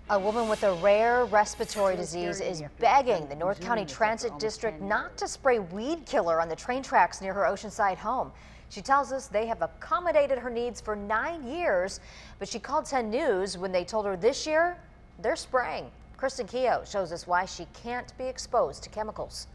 A woman with a rare respiratory disease is begging the North County Transit District not to spray weed killer on the train tracks near her Oceanside home. She tells us they have accommodated her needs for 9 years, but she called 10 News when they told her this year they're spraying. Kristen Keogh shows us why she can't be exposed to chemicals.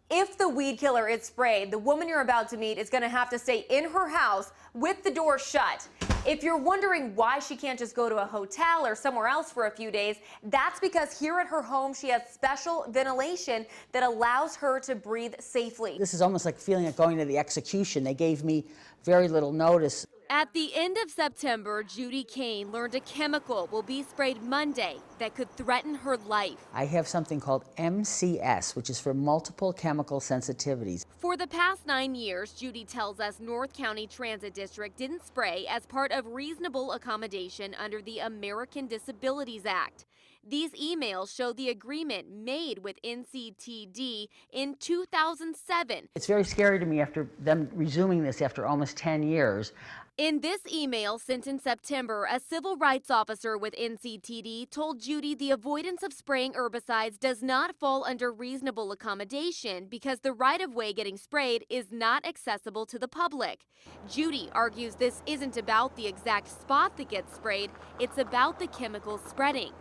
If the weed killer is sprayed, the woman you're about to meet is going to have to stay in her house with the door shut. If you're wondering why she can't just go to a hotel or somewhere else for a few days, that's because here at her home she has special ventilation that allows her to breathe safely. This is almost like feeling like going to the execution. They gave me very little notice. At the end of September, Judy Kane learned a chemical will be sprayed Monday that could threaten her life. I have something called MCS, which is for multiple chemical sensitivities. For the past 9 years, Judy tells us North County Transit District didn't spray as part of reasonable accommodation under the American Disabilities Act. These emails show the agreement made with NCTD in 2007. It's very scary to me after them resuming this after almost 10 years. In this email sent in September, a civil rights officer with NCTD told Judy the avoidance of spraying herbicides does not fall under reasonable accommodation because the right-of-way getting sprayed is not accessible to the public. Judy argues this isn't about the exact spot that gets sprayed, it's about the chemicals spreading.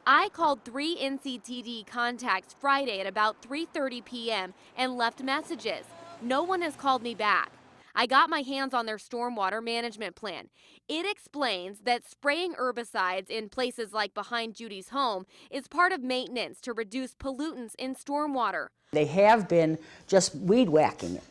I called 3 NCTD contacts Friday at about 3:30 p.m. and left messages. No one has called me back. I got my hands on their stormwater management plan. It explains that spraying herbicides in places like behind Judy's home is part of maintenance to reduce pollutants in stormwater. They have been just weed whacking it,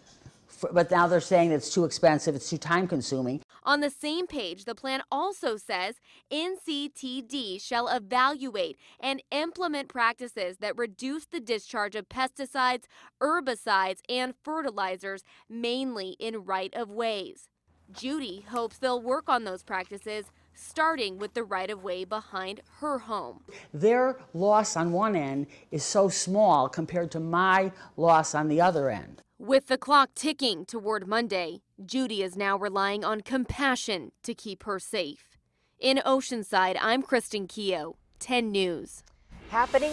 but now they're saying that it's too expensive, it's too time consuming. On the same page, the plan also says NCTD shall evaluate and implement practices that reduce the discharge of pesticides, herbicides, and fertilizers, mainly in right-of-ways. Judy hopes they'll work on those practices, starting with the right-of-way behind her home. Their loss on one end is so small compared to my loss on the other end. With the clock ticking toward Monday, Judy is now relying on compassion to keep her safe. In Oceanside, I'm Kristen Keogh, 10 News. Happening